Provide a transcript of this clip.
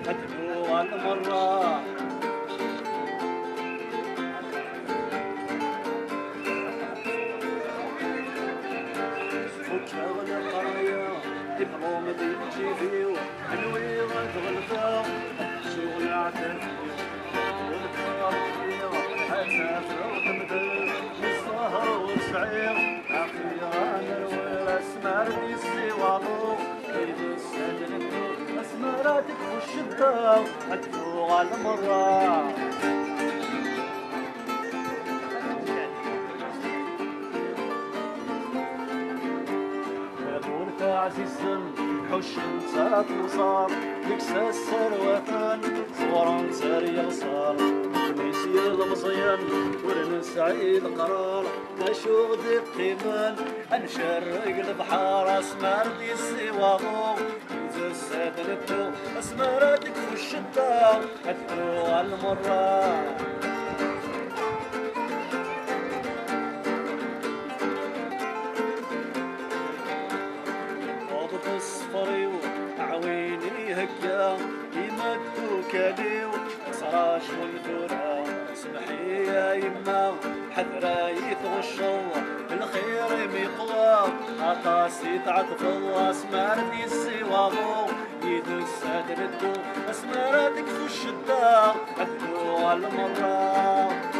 هدلو المرة وكاغل القراية دبلوم ديال جيبيو حلوي غنتغلفا شغل عتافي والكار فيا حسافر وتبدل الزهر والشعير عافية نروي اسمار دي السوالو كيد السجنتو اسماراتك والشدة هدلو على المرة عزيزا حوش نتا توصل يكسى السروافان صورا ساري غصال نسي المزيان ورنسعي القرار نشوف ذي القيمان نشرق البحر اسمار دي السواغو ينزل السادنتو اسماراتك في الشتا هتدرو على المرة الصفريو عويني هكا يمدو كاليو صراش والفورا اسمحي يا يما حذرا يتغشو الخير ميقوى عطاسي تعطفو اسمار دي السواغو يدو السادردو اسماراتك في الشدة هدو على المرة